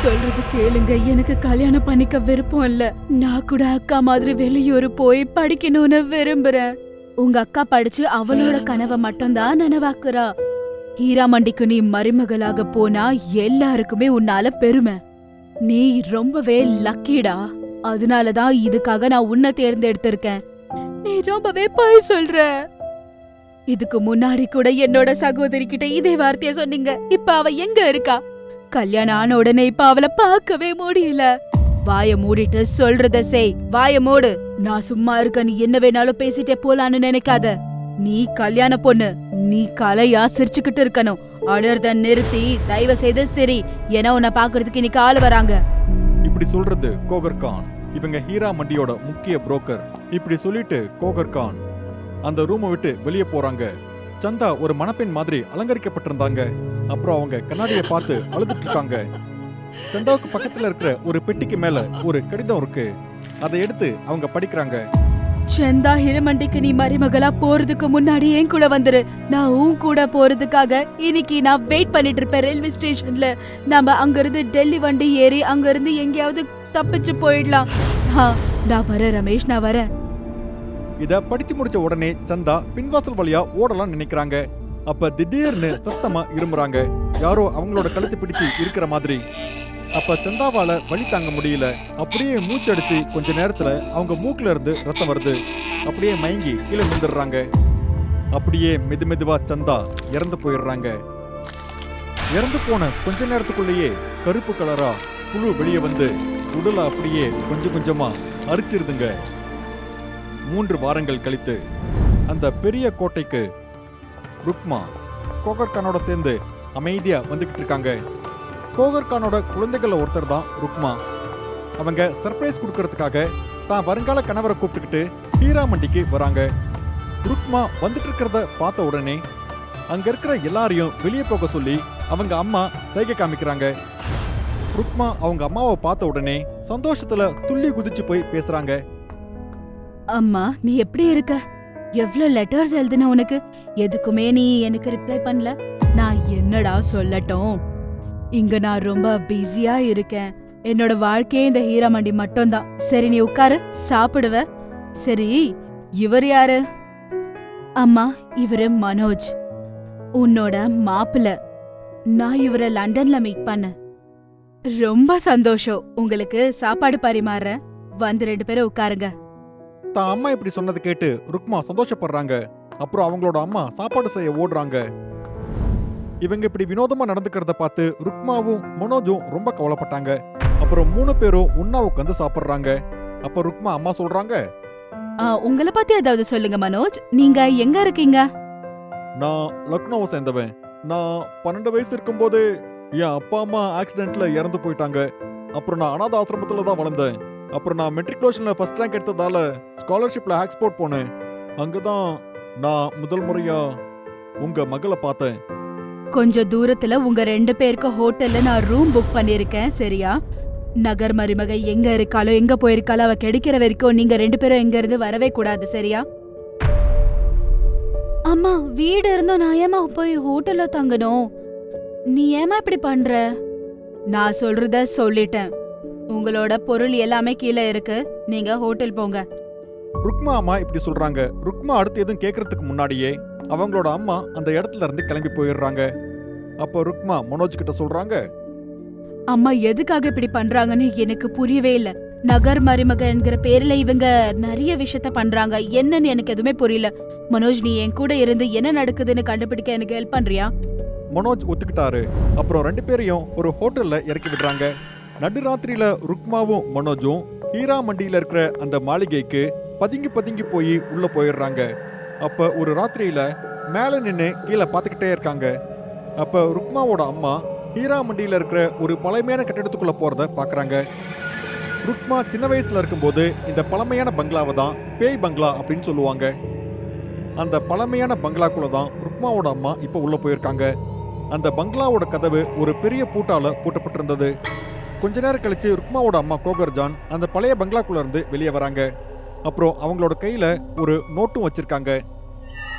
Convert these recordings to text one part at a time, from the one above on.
சொல்றது கேளுங்க, எனக்கு கல்யாணம் பண்ணிக்க விருப்பம் இல்ல. நான் கூட அக்கா மாதிரி வெளியூர் போய் படிக்கணும்னு விரும்புறேன். உங்க அக்கா படிச்சு அவளோட கனவை மட்டும்தான் நனவாக்குறா. ஹீராமண்டிக்கு நீ மருமகளாக போனா எல்லாருக்குமே உன்னால பெருமை. நீ ரொம்பவே லக்கிடா. அதனாலதான் இதுக்காக நான் உன்னை தேர்ந்தெடுத்திருக்கேன். நீ ரொம்பவே பொய் சொல்ற. இதுக்கு முன்னாடி கூட என்னோட சகோதரி கிட்ட இதே வார்த்தைய சொன்னீங்க. இப்ப அவ எங்க இருக்கா? கல்யாணம் ஆன உடனே இப்ப அவளை பார்க்கவே முடியல. வாய மூடிட்டு சொல்றத செய். வாய மூடு. நான் சும்மா இருக்க, நீ என்ன வேணாலும் பேசிட்டே போலான்னு நினைக்காத. நீ கல்யாண பொண்ணு. நீ கலையா சிரிச்சுக்கிட்டு இருக்கணும். அழுறத நிறுத்தி தயவு செய்து சரி. ஏன்னா உன்னை பாக்குறதுக்கு இன்னைக்கு ஆள் வராங்க. இப்படி சொல்றது கோகர் கான். இவங்க ஹீராமண்டியோட முக்கிய புரோக்கர். இப்படி சொல்லிட்டு கோகர் கான் அந்த ரூமை விட்டு வெளியே போறாங்க. சந்தா ஒரு மணப்பெண் மாதிரி அலங்கரிக்கப்பட்டிருந்தாங்க. அப்புறம் அவங்க கண்ணாடியை பார்த்து அழுதுட்டு இருக்காங்க. சந்தாவுக்கு பக்கத்துல இருக்கிற ஒரு பெட்டிக்கு மேல ஒரு கடிதம் இருக்கு. அதை எடுத்து அவங்க படிக்கிறாங்க. சந்தா, ஹீராமண்டிக்கு நீ மருமகளா போறதுக்கு முன்னாடி என் கூட வந்துரு. நான் உன் கூட போறதுக்காக இன்னைக்கு நான் வெயிட் பண்ணிட்டு இருப்பேன் ரயில்வே ஸ்டேஷன்ல. நாம அங்கிருந்து டெல்லி வண்டி ஏறி அங்கிருந்து எங்கேயாவது தப்பிச்சு போயிடலாம். நான் வரேன் ரமேஷ், நான் வரேன். இத படிச்சு முடிச்ச உடனே சந்தா பின்வாசல் வழியா ஓடலாம் நினைக்கிறாங்க. அப்ப திடீர்னு சத்தமா இருமுறாங்க. யாரோ அவங்களோட கழுத்து பிடிச்சு இருக்கிற மாதிரி. அப்ப சந்தாவால வலி தாங்க முடியல. அப்படியே மூச்சடிச்சு கொஞ்ச நேரத்துல அவங்க மூக்குல இருந்து ரத்தம் வருது. அப்படியே மயங்கி கீழே விழுந்துடுறாங்க. அப்படியே மெதுவா சந்தா இறந்து போயிடுறாங்க. இறந்து போன கொஞ்ச நேரத்துக்குள்ளேயே கருப்பு கலரா புழு வெளியே வந்து உடலை அப்படியே கொஞ்சமா அரிச்சிருதுங்க. 3 வாரங்கள் கழித்து அந்த பெரிய கோட்டைக்கு ருக்மா கோகர் கானோட சேர்ந்து அமைதியா வந்துகிட்டு இருக்காங்க. கோகர் கானோட குழந்தைகள ஒருத்தர் தான் ருக்மா. அவங்க சர்ப்ரைஸ் கொடுக்கறதுக்காக தான் வருங்கால கணவரை கூப்பிட்டுக்கிட்டு ஹீராமண்டிக்கு வராங்க. ருக்மா வந்துட்டு இருக்கிறத பார்த்த உடனே அங்க இருக்கிற எல்லாரையும் வெளியே போக சொல்லி அவங்க அம்மா சைகை காமிக்கிறாங்க. ருக்மா அவங்க அம்மாவை பார்த்த உடனே சந்தோஷத்துல துள்ளி குதிச்சு போய் பேசுறாங்க. அம்மா, நீ எப்படி இருக்க? எவ்வளவு லெட்டர்ஸ் எழுதுன உனக்கு? எதுக்குமே நீ எனக்கு ரிப்ளை பண்ணல. நான் என்னடா சொல்லட்டும்? இங்க நான் ரொம்ப பிஸியா இருக்கேன். என்னோட வாழ்க்கையே இந்த ஹீராமண்டி மட்டும்தான். சரி, நீ உட்காரு, சாப்பிடுவ. சரி, இவர் யாரு? அம்மா, இவரு மனோஜ், உன்னோட மாப்பிள்ள. நான் இவரை லண்டன்ல மீட் பண்ண. ரொம்ப சந்தோஷம். உங்களுக்கு சாப்பாடு பரிமாறுறேன், வந்து 2 பேரும் உட்காருங்க. தான் அம்மா இப்படி சொன்னது கேட்டு ருக்மா சந்தோஷப்படுறாங்க. அப்புறம் அவங்களோட அம்மா சாப்பாடு செய்ய ஓடுறாங்க. இவங்க இப்படி வினோதமா நடந்துக்கிறத பார்த்து ருக்மாவும் மனோஜும் ரொம்ப கவலைப்பட்டாங்க. அப்புறம் 3 பேரும் ஒண்ணா உட்காந்து சாப்பிடுறாங்க. அப்ப ருக்மா அம்மா சொல்றாங்க, உங்களை பத்தி ஏதாவது சொல்லுங்க மனோஜ். நீங்க எங்க இருக்கீங்க? நான் லக்னோவை சேர்ந்தவன். நான் 12 வயசு இருக்கும்போது என் அப்பா அம்மா ஆக்சிடென்ட்ல இறந்து போயிட்டாங்க. அப்புறம் நான் அனாத ஆசிரமத்துல தான் வளர்ந்தேன். அப்புறம் நான் மெட்ரிகுலேஷன்ல ஃபர்ஸ்ட் ரேங்க் எடுத்ததால ஸ்காலர்ஷிப்ல ஆக்ஸ்போர்ட் போனேன். அங்கதான் நான் முதல் முறையா உங்க மகளை பார்த்தேன். கொஞ்சம் தூரத்துல உங்க 2 பேருக்கு ஹோட்டல்ல நான் ரூம் புக் பண்ணிருக்கேன், சரியா? நகர் மருமக எங்க இருக்காளோ, எங்க போயிருக்காளோ, அவ கிடைக்கிற வரைக்கும் நீங்க 2 பேரும் எங்க இருந்து வரவே கூடாது, சரியா? அம்மா, வீடு இருந்தோம், நான் ஏமா போய் ஹோட்டல்ல தங்கணும்? நீ ஏமா இப்படி பண்ற? நான் சொல்றத சொல்லிட்டேன். உங்களோட பொருள் எல்லாமே கீழே இருக்கு. நீங்க ஹோட்டல் போங்க. ருக்மா அம்மா இப்படி சொல்றாங்க. ருக்மா அடுத்து எதுவும் கேட்கறதுக்கு முன்னாடியே அவங்களோட அம்மா அந்த இடத்துல இருந்து கிளம்பி போயிடுறாங்க. அப்ப ருக்மா மனோஜ் கிட்ட சொல்றாங்க, அம்மா எதுக்காக இப்படி பண்றாங்கன்னு எனக்கு புரியவே இல்ல. நகர் மருமக என்கிற பேர்ல இவங்க நிறைய விஷயத்த பண்றாங்க. என்னன்னு எனக்கு எதுவுமே புரியல. மனோஜ், நீ என் கூட இருந்து என்ன நடக்குதுன்னு கண்டுபிடிக்க எனக்கு ஹெல்ப் பண்றியா? மனோஜ் ஒத்துக்கிட்டாரு. அப்புறம் 2 பேரையும் ஒரு ஹோட்டல்ல இறக்கி விடுறாங்க. நடுராத்திரியில ருக்மாவும் மனோஜும் ஹீராமண்டியில இருக்கிற அந்த மாளிகைக்கு பதுங்கி போய் உள்ள போயிடுறாங்க. அப்ப ஒரு ராத்திரியில மேல நின்று கீழே பார்த்துக்கிட்டே இருக்காங்க. அப்ப ருக்மாவோட அம்மா ஹீராமண்டியில இருக்கிற ஒரு பழமையான கட்டிடத்துக்குள்ள போறத பாக்குறாங்க. ருக்மா சின்ன வயசுல இருக்கும்போது இந்த பழமையான பங்களாவை தான் பேய் பங்களா அப்படின்னு சொல்லுவாங்க. அந்த பழமையான பங்களாக்குள்ள தான் ருக்மாவோட அம்மா இப்ப உள்ள போயிருக்காங்க. அந்த பங்களாவோட கதவு ஒரு பெரிய பூட்டால பூட்டப்பட்டிருந்தது. கொஞ்ச நேரம் கழிச்சு ருக்மாவோட அம்மா கோகர்ஜான் அந்த பழைய பங்களாக்குள்ள இருந்து வெளியே வராங்க. அப்புறம் அவங்களோட கையில ஒரு நோட்டும் வச்சிருக்காங்க.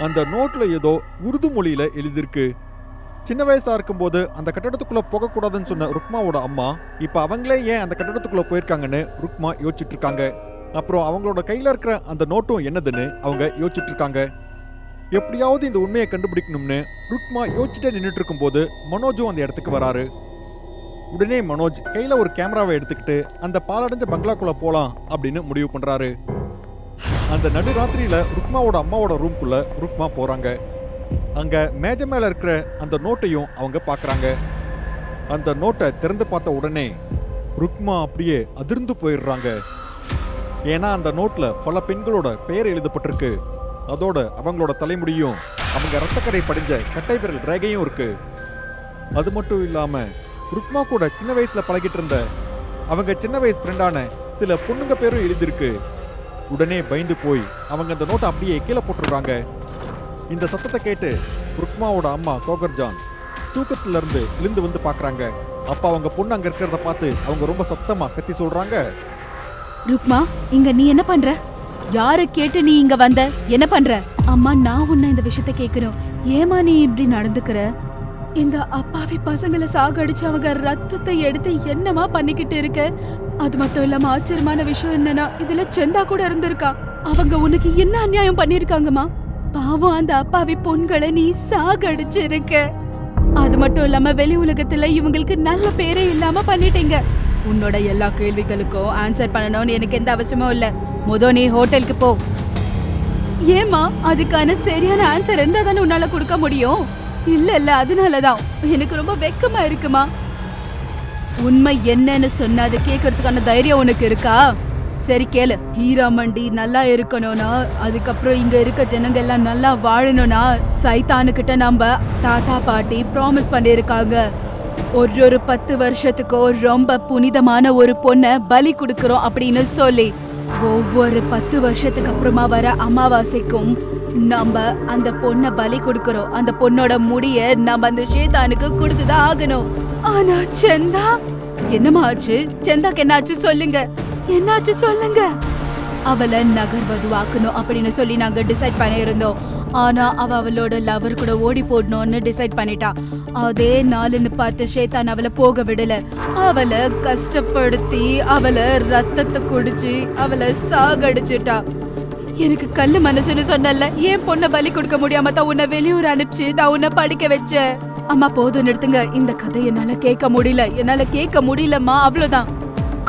அந்த நோட்ல ஏதோ உருது மொழியில எழுதிருக்கு. சின்ன வயசா இருக்கும்போது அந்த கட்டடத்துக்குள்ள போகக்கூடாதுன்னு சொன்ன ருக்மாவோட அம்மா இப்ப அவங்களே ஏன் அந்த கட்டடத்துக்குள்ள போயிருக்காங்கன்னு ருக்மா யோசிச்சுட்டு இருக்காங்க. அப்புறம் அவங்களோட கையில இருக்கிற அந்த நோட்டும் என்னதுன்னு அவங்க யோசிச்சுட்டு இருக்காங்க. எப்படியாவது இந்த உண்மையை கண்டுபிடிக்கணும்னு ருக்மா யோசிச்சுட்டே நின்றுட்டு இருக்கும்போது மனோஜும் அந்த இடத்துக்கு வராரு. உடனே மனோஜ் கையில ஒரு கேமராவை எடுத்துக்கிட்டு அந்த பாலடைஞ்ச பங்களாக்குள்ள போலாம் அப்படின்னு முடிவு பண்றாரு. அந்த நடுராத்திரியில ருக்மாவோட அம்மாவோட ரூம்குள்ள ருக்மா போறாங்க. அங்க மேஜை மேல இருக்கிற அந்த நோட்டையும் அவங்க பாக்குறாங்க. அந்த நோட்டை திறந்து பார்த்த உடனே ருக்மா அப்படியே அதிர்ந்து போயிடுறாங்க. ஏன்னா அந்த நோட்ல பல பெண்களோட பெயர் எழுதப்பட்டிருக்கு. அதோட அவங்களோட தலைமுடியும் அவங்க ரத்தக்கரை படிஞ்ச கட்டை விரல் ரேகையும் இருக்கு. அது மட்டும் இல்லாம ருக்மா கூட சின்ன வயசுல பழகிட்டு இருந்த அவங்க சின்ன வயசு ஃப்ரெண்டான சில பொண்ணுங்க பேரும் எழுதிருக்கு. உடனே பயந்து போய் அவங்க அந்த நோட்டை அப்படியே கீழே போட்டுடுறாங்க. இந்த சத்தத்தை கேட்டு ருக்மாவோட அம்மா கோகர்ஜான் தூக்கத்துல இருந்து எழுந்து வந்து பாக்குறாங்க. அப்ப அவங்க பொண்ணு அங்க இருக்கிறத பார்த்து அவங்க ரொம்ப சத்தமா கத்தி சொல்றாங்க, ருக்மா, இங்க நீ என்ன பண்ற? யார கேட்டு நீ இங்க வந்த? என்ன பண்ற? அம்மா, நான் உன்ன இந்த விஷயத்த கேக்குறோம். ஏமா நீ இப்படி நடந்துக்கிற? இந்த அப்பாவி பசங்களை சாகடிச்சு அவங்க ரத்தத்தை எடுத்து என்னமா பண்ணிக்கிட்டு இருக்க? அது மட்டும் இல்லாம ஆச்சரியமான விஷயம் என்னன்னா, இதுல செந்தா கூட இருந்திருக்கா. அவங்க உனக்கு என்ன அநியாயம் பண்ணிருக்காங்கம்மா? பாவம் அந்த அப்பாவி பொண்களை நீ சாகடிச்சு இருக்க. அது மட்டும் இல்லாம வெளி உலகத்துல இவங்களுக்கு நல்ல பேரே இல்லாம பண்ணிட்டீங்க. உன்னோட எல்லா கேள்விகளுக்கும் ஆன்சர் பண்ணணும்னு எனக்கு எந்த அவசியமும் இல்ல. நீ ஹோட்டலுக்கு போ. ஏமா, அதுக்கான சரியான ஆன்சர் இருந்தா தானே உன்னால கொடுக்க முடியும். இல்ல அதனாலதான் எனக்கு ரொம்ப வெக்கமா இருக்குமா. உண்மை என்னன்னு சொன்ன அதை கேட்கறதுக்கான தைரியம் உனக்கு இருக்கா? சரி கேளு. ஹீராமண்டி நல்லா இருக்கணும்னா, அதுக்கப்புறம் இங்க இருக்க ஜனங்க எல்லாம் நல்லா வாழணும்னா, சைத்தானுக்கிட்ட நம்ம தாத்தா பாட்டி ப்ராமிஸ் பண்ணிருக்காங்க. ஒரு 10 வருஷத்துக்கோ ரொம்ப புனிதமான ஒரு பொண்ண பலி கொடுக்கறோம் அப்படின்னு சொல்லி, ஒவ்வொரு 10 வருஷத்துக்கு அப்புறமா வர அமாவாசைக்கும் நம்ம அந்த பொண்ண பலி கொடுக்கறோம். அந்த பொண்ணோட முடிய நம்ம அந்த ஷேதானுக்கு கொடுத்துதான் ஆகணும். ஆனா செந்தா, என்னமா ஆச்சு? செந்தாக்கு என்னாச்சு சொல்லுங்க, என்னாச்சு சொல்லுங்க. அவளை நகர்வதுவாக்கணும் அப்படின்னு சொல்லி நாங்க டிசைட் பண்ணியிருந்தோம். ஆனா அவளோட லவர் கூட ஓடி போடணும்னு டிசைட் பண்ணிட்டா. அதே நாளுன்னு பார்த்து ஷேதான் அவளை போக விடல. அவளை கஷ்டப்படுத்தி அவளை ரத்தத்தை குடிச்சு அவளை சாகடிச்சுட்டா. எனக்கு கல்லு மனசுன்னு சொன்னல, ஏன் பொண்ணை பலி கொடுக்க முடியாம தான் உன்னை வெளியூர் அனுப்பிச்சு நான் உன்னை படிக்க வச்சேன். அம்மா போதும், நிறுத்துங்க. இந்த கதை என்னால கேட்க முடியலம்மா. அவ்வளவுதான்.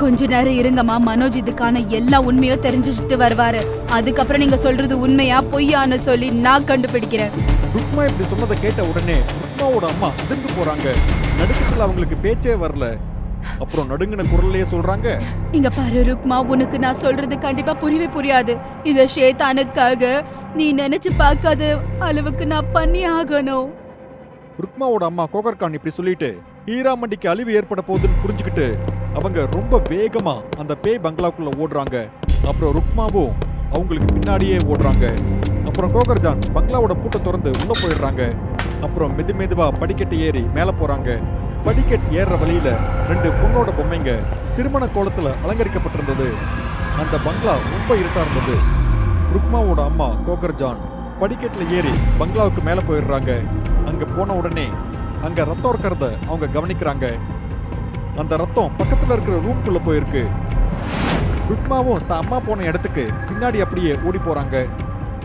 கொஞ்ச நேரம் இருங்கம்மா. மனோஜ் இதுக்கான எல்லா உண்மையும் தெரிஞ்சுட்டு வருவாரு. அதுக்கப்புறம் நீங்க சொல்றது உண்மையா பொய்யான்னு சொல்லி நான் கண்டுபிடிக்கிறேன். ருக்மா இப்படி சொன்னதை கேட்ட உடனே ருக்மாவோட அம்மா அதிர்ந்து போறாங்க. நடுக்கத்துல அவங்களுக்கு பேச்சே வரல. அப்புறம் நடுங்கின குரல்லையே சொல்றாங்க, இங்க பாரு ருக்மா, உனக்கு நான் சொல்றது கண்டிப்பா புரியவே புரியாது. இத ஷேத்தானுக்காக நீ நினைச்சு பார்க்காத அளவுக்கு நான் பண்ணி ஆகணும். ருக்மாவோட அம்மா கோகர்கான் இப்படி சொல்லிட்டு ஹீராமண்டிக்கு அழிவு ஏற்பட போகுதுன்னு புரிஞ்சுக்கிட்டு அவங்க ரொம்ப வேகமா அந்த பேய் பங்களாக்குள்ள ஓடுறாங்க. அப்புறம் ருக்மாவும் அவங்களுக்கு பின்னாடியே ஓடுறாங்க. அப்புறம் கோகர்ஜான் பங்களாவோட பூட்டை திறந்து உள்ள போயிடுறாங்க. அப்புறம் மெதுவா படிக்கட்டு ஏறி மேல போறாங்க. படிக்கட்டு ஏறுற வழியில 2 பொண்ணோட பொம்மைங்க திருமண கோலத்துல அலங்கரிக்கப்பட்டிருந்தது. அந்த பங்களா ரொம்ப இருட்டா இருந்தது. ருக்மாவோட அம்மா கோகர்ஜான் படிக்கட்டுல ஏறி பங்களாவுக்கு மேல போயிடுறாங்க. அங்க போன உடனே அங்க ரத்தம் இருக்கிறத அவங்க கவனிக்கிறாங்க. அந்த ரத்தம் பக்கத்துல இருக்கிற ரூம்குள்ள போயிருக்கு. ருக்மாவும் தான் அம்மா போன இடத்துக்கு பின்னாடி அப்படியே ஓடி போறாங்க.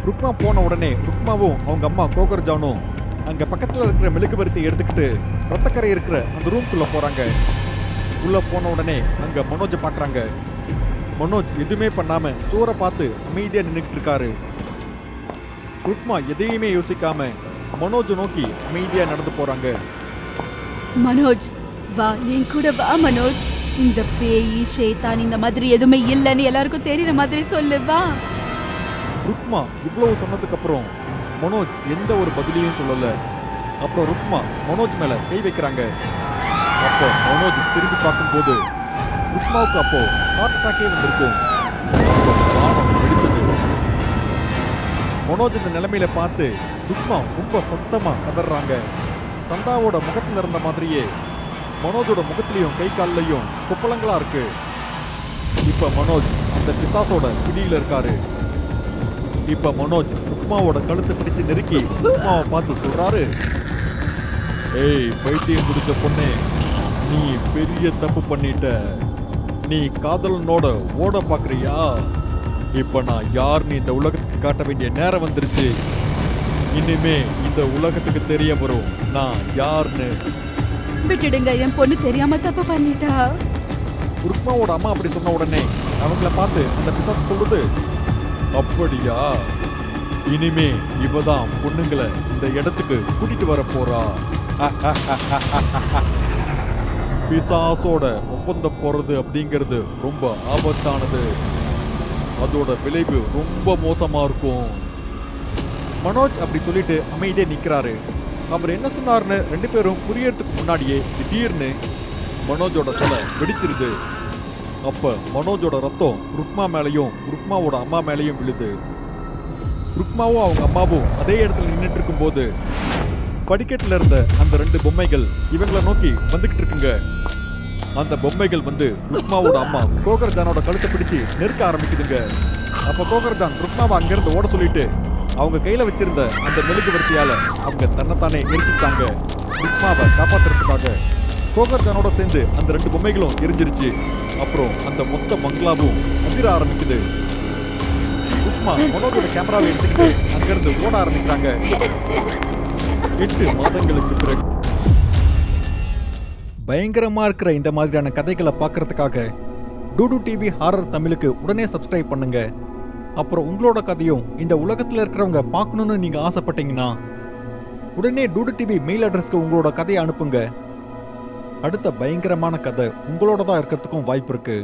ருக்மா போன உடனே ருக்மாவும் அவங்க அம்மா கோகர்ஜானும் அங்க பக்கத்துல இருக்கிற மெழுகுவர்த்தி எடுத்துக்கிட்டு ரத்தக்கரை இருக்கிற அந்த ரூம்குள்ள போறாங்க. உள்ள போன உடனே அங்க மனோஜை பாக்குறாங்க. மனோஜ் எதுவுமே பண்ணாம சூரை பார்த்து அமைதியா நின்றுட்டு இருக்காரு. ருக்மா எதையுமே யோசிக்காம மனோஜ் நோக்கி அமைதியா நடந்து போறாங்க. மனோஜ் வா, என் கூட வா மனோஜ். இந்த பேய் ஷேத்தான் இந்த மாதிரி எதுவுமே இல்லைன்னு எல்லாருக்கும் தெரியற மாதிரி சொல்லு, வா. ருக்மா இவ்வளவு சொன்னதுக்கு அப்புறம் மனோஜ் எந்த ஒரு பதிலையும் சொல்லல. அப்புறம் ருக்மா மனோஜ் மேல கை வைக்கிறாங்க. அப்போ மனோஜ் திரும்பி பார்க்கும்போது ருக்மாவுக்கு அப்போ ஹார்ட் அட்டாக்கே வந்திருக்கும். வானம் வெடிச்சது. மனோஜ் இந்த நிலைமையில பார்த்து ருக்மா ரொம்ப சத்தமா கதறாங்க. சந்தாவோட முகத்துல இருந்த மாதிரியே மனோஜோட முகத்திலையும் கை கால்லையும் குப்பளங்களா இருக்கு. இப்ப மனோஜ் அந்த பிசாசோட பிடியில இருக்காரு. இப்ப மனோஜ் ருக்மாவோட கழுத்தை பிடிச்சு நெருக்கி ருக்மாவை பார்த்து சொல்றாரு, ஏய் பைத்தியம் பிடிச்ச பொண்ணே, நீ பெரிய தப்பு பண்ணிட்ட. நீ காதலனோட ஓட பாக்குறியா? இப்ப நான் யாருன்னு இந்த உலகத்துக்கு காட்ட வேண்டிய நேரம் வந்துருச்சு. இனிமே இந்த உலகத்துக்கு தெரிய வரும் நான் யாருன்னு. விட்டுடுங்க, என் பொண்ணு தெரியாம தப்பு பண்ணிட்டா. ருக்மாவோட அம்மா அப்படி சொன்ன உடனே அவங்கள பார்த்து அந்த பிசாசு சொல்லுது, அப்படியா, இனிமே இவதான் பொண்ணுங்களை இந்த இடத்துக்கு கூட்டிட்டு வர போறா. பிசாசோட ஒப்பந்தம் போறது அப்படிங்கிறது ரொம்ப ஆபத்தானது. அதோட விளைவு ரொம்ப மோசமா இருக்கும். மனோஜ் அப்படி சொல்லிட்டு அமைதியே நிக்கிறாரு. அவர் என்ன சொன்னார்னு ரெண்டு பேரும் புரியறதுக்கு முன்னாடியே திடீர்னு மனோஜோட தலை வெடிச்சிருது. அப்ப மனோஜோட ரத்தம் ருக்மா மேலையும் ருக்மாவோட அம்மா மேலையும் விழுது. ருக்மாவும் அவங்க அம்மாவும் அதே இடத்துல நின்றுட்டு இருக்கும் போது படிக்கட்டுல இருந்த அந்த ரெண்டு பொம்மைகள் இவங்களை நோக்கி வந்துகிட்டு இருக்குங்க. அந்த பொம்மைகள் வந்து ருக்மாவோட அம்மா கோகர்ஜானோட கழுத்தை பிடிச்சு நெருக்க ஆரம்பிக்குதுங்க. அப்ப கோகர்ஜான் ருக்மாவை அங்கிருந்து ஓட சொல்லிட்டு அவங்க கையில வச்சிருந்த அந்த மெழுகுவர்த்தியால அவங்க தன்னைத்தானே எரிச்சுட்டாங்க. ருக்மாவை காப்பாத்துறதுக்காக கோகர்ஜானோட சேர்ந்து அந்த ரெண்டு பொம்மைகளும் எரிஞ்சிருச்சு. அப்புறம் அந்த மொத்த பங்களாவும் அதிர ஆரம்பிக்குது. ருக்மா மனோஜோட கேமராவை எடுத்துக்கிட்டு அங்கிருந்து ஓட ஆரம்பிக்கிறாங்க. 8 மாதங்களுக்கு பிறகு பயங்கரமா இருக்கிற இந்த மாதிரியான கதைகளை பார்க்கறதுக்காக டூடு டிவி ஹாரர் தமிழுக்கு உடனே சப்ஸ்கிரைப் பண்ணுங்க. அப்புறம் உங்களோட கதையும் இந்த உலகத்துல இருக்கிறவங்க பார்க்கணும்னு நீங்க ஆசைப்பட்டீங்கன்னா உடனே டூடு டிவி மெயில் அட்ரஸ்க்கு உங்களோட கதையை அனுப்புங்க. அடுத்த பயங்கரமான கதை உங்களோட தான் இருக்கிறதுக்கும் வாய்ப்பு இருக்கு.